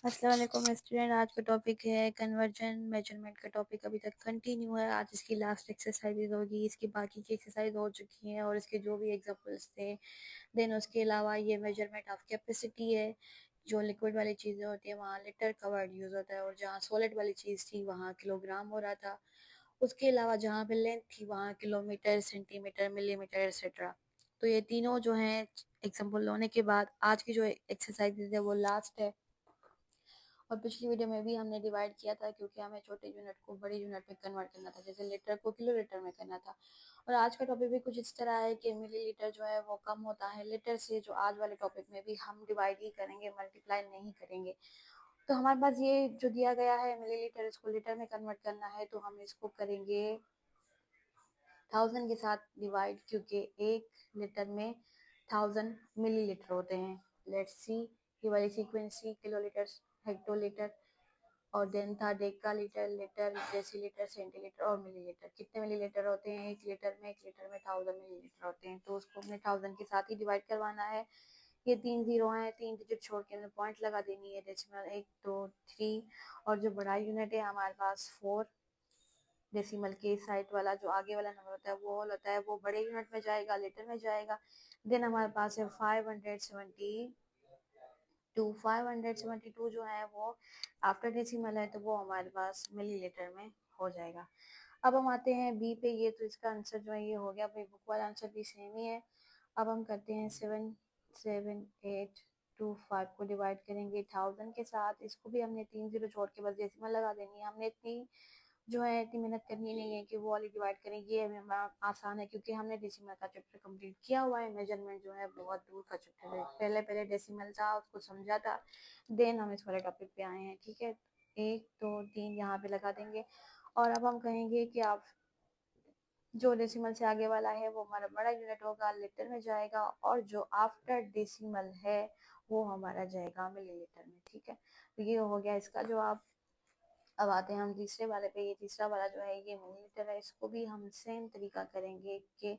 अस्सलाम वालेकुम स्टूडेंट। आज का टॉपिक है कन्वर्जन मेजरमेंट का टॉपिक अभी तक कंटिन्यू है। आज इसकी लास्ट एक्सरसाइज होगी। इसकी बाकी की एक्सरसाइज हो चुकी हैं और इसके जो भी एग्जांपल्स थे। देन उसके अलावा ये मेजरमेंट ऑफ कैपेसिटी है। जो लिक्विड वाली चीज़ें होती हैं वहाँ लीटर का वर्ड यूज़ होता है और जहाँ सॉलिड वाली चीज़ थी वहाँ किलोग्राम हो रहा था। उसके अलावा जहाँ पे लेंथ थी वहाँ किलोमीटर, सेंटीमीटर, मिलीमीटर एक्सेट्रा। तो ये तीनों जो हैं एग्जाम्पल होने के बाद आज की जो एक्सरसाइज है वो लास्ट है। और पिछली वीडियो में भी हमने डिवाइड किया था क्योंकि हमें छोटे यूनिट को बड़े यूनिट में कन्वर्ट करना था, जैसे लीटर को किलो लीटर में करना था। और आज का टॉपिक भी कुछ इस तरह है कि मिलीलीटर जो है वो कम होता है लीटर से, जो आज वाले टॉपिक में भी हम डिवाइड ही करेंगे, मल्टीप्लाई नहीं करेंगे। तो हमारे पास ये जो दिया गया है मिलीलीटर, इसको लीटर में कन्वर्ट करना है तो हम इसको करेंगे 1000 के साथ डिवाइड, क्योंकि 1 लीटर में 1000 मिलीलीटर होते हैं। लेट्स सी ये वाली सीक्वेंसी किलोलीटर, हेक्टोलीटर और देन था Deka litre, litre, decilitre, centilitre और मिलीलीटर। कितने मिलीलीटर होते हैं 1 लीटर में? 1 लीटर में 1000 मिलीलीटर होते हैं। तो उसको हमने 1000 के साथ ही डिवाइड करवाना है। ये 3 जीरो हैं, 3 डिजिट छोड़ के हमें पॉइंट लगा देनी है। डेसिमल 1 2 3 और जो बड़ा यूनिट है हमारे पास 4। डेसिमल के साइड वाला जो आगे वाला नंबर होता है वो होल होता है, वो बड़े यूनिट में जाएगा, लीटर में जाएगा। देन हमारे पास है 572 जो है वो आफ्टर डेसिमल है, तो वो हमारे पास मिलीलीटर में हो जाएगा। अब हम आते हैं बी पे। ये तो इसका आंसर जो है ये हो गया भाई, बुक वाला आंसर भी सेम ही है। अब हम करते हैं 77825 को डिवाइड करेंगे 1000 के साथ। इसको भी हमने 3 जीरो छोड़ के बस डेसिमल लगा देनी है। हमने इतनी जो है इतनी मेहनत करनी नहीं है कि वो वाली डिवाइड करें, ये हमें आसान है क्योंकि हमने डेसिमल का चैप्टर कंप्लीट किया हुआ है। मेजरमेंट जो है बहुत दूर का चैप्टर है, पहले पहले डेसिमल था उसको समझा था, देन हम इस वाले टॉपिक पे आए हैं। ठीक है, 1 2 3 यहाँ पे लगा देंगे। और अब हम कहेंगे कि आप जो डेसिमल से आगे वाला है वो हमारा बड़ा यूनिट होगा, लीटर में जाएगा, और जो आफ्टर डेसिमल है वो हमारा जाएगा मिलीलीटर में। ठीक है, तो ये हो गया इसका जवाब। अब आते हैं हम तीसरे वाले पे। ये तीसरा वाला जो है ये मिलीलीटर है। इसको भी हम सेम तरीका करेंगे कि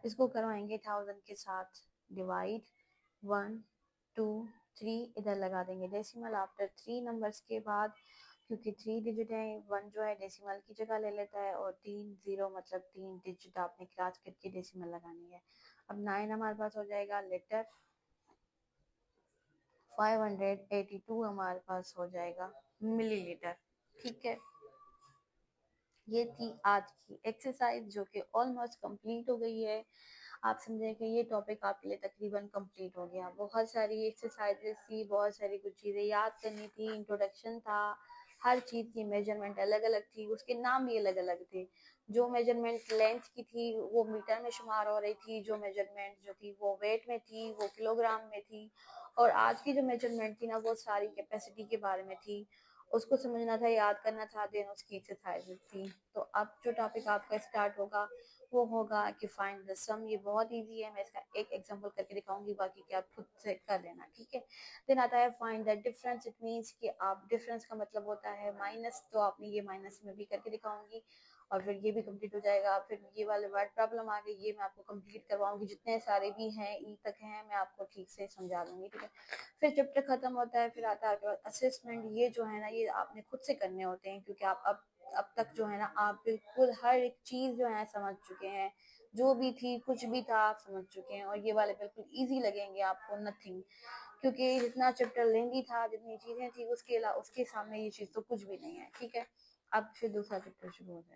इसको करवाएंगे 1000 के साथ डिवाइड। 1 2 3 इधर लगा देंगे डेसिमल आफ्टर 3 नंबर्स के बाद, क्योंकि 3 डिजिट है। 1 जो है डेसिमल की जगह ले लेता है और 3 जीरो मतलब 3 डिजिट आपने क्रॉस करके डेसिमल लगानी है। अब 9 हमारे पास हो जाएगा लीटर। 582 हमारे पास हो जाएगा मिलीलीटर। ठीक है, ये थी आज की एक्सरसाइज जो कि ऑलमोस्ट कंप्लीट हो गई है। आप समझें कि ये टॉपिक आपके लिए तकरीबन कंप्लीट हो गया। बहुत सारी एक्सरसाइजेस थी, बहुत सारी कुछ चीज़ें याद करनी थी, इंट्रोडक्शन था, हर चीज़ की मेजरमेंट अलग अलग थी, उसके नाम भी अलग अलग थे। जो मेजरमेंट लेंथ की थी वो मीटर में शुमार हो रही थी, जो मेजरमेंट जो थी वो वेट में थी, वो किलोग्राम में थी। और आज की जो मेजरमेंट थी ना वो सारी कैपेसिटी के बारे में थी, उसको समझना था, याद करना था, देन उसकी एक्सरसाइज थी। तो अब जो टॉपिक आपका स्टार्ट होगा वो होगा कि फाइंड द सम। ये बहुत इजी है, मैं इसका एक एग्जांपल करके दिखाऊंगी, बाकी के आप खुद से कर लेना। ठीक है, देन आता है find the difference. It means कि आप डिफरेंस का मतलब होता है माइनस, तो आपने ये माइनस में भी करके दिखाऊंगी और फिर ये भी कंप्लीट हो जाएगा। फिर ये वाले वर्ड प्रॉब्लम आ गई, ये मैं आपको कंप्लीट करवाऊंगी, जितने सारे भी हैं ई तक हैं मैं आपको ठीक से समझा दूंगी। ठीक है, फिर चैप्टर खत्म होता है, फिर आता है असेसमेंट। ये जो है ना ये आपने खुद से करने होते हैं, क्योंकि आप अब तक जो है ना आप बिल्कुल हर एक चीज जो है समझ चुके हैं, जो भी थी कुछ भी था आप समझ चुके हैं, और ये वाले बिल्कुल इजी लगेंगे आपको, नथिंग। क्योंकि जितना चैप्टर लेंदी था, जितनी चीजें थी उसके सामने ये चीज तो कुछ भी नहीं है। ठीक है, अब फिर दूसरा चैप्टर शुरू हो जाएगा।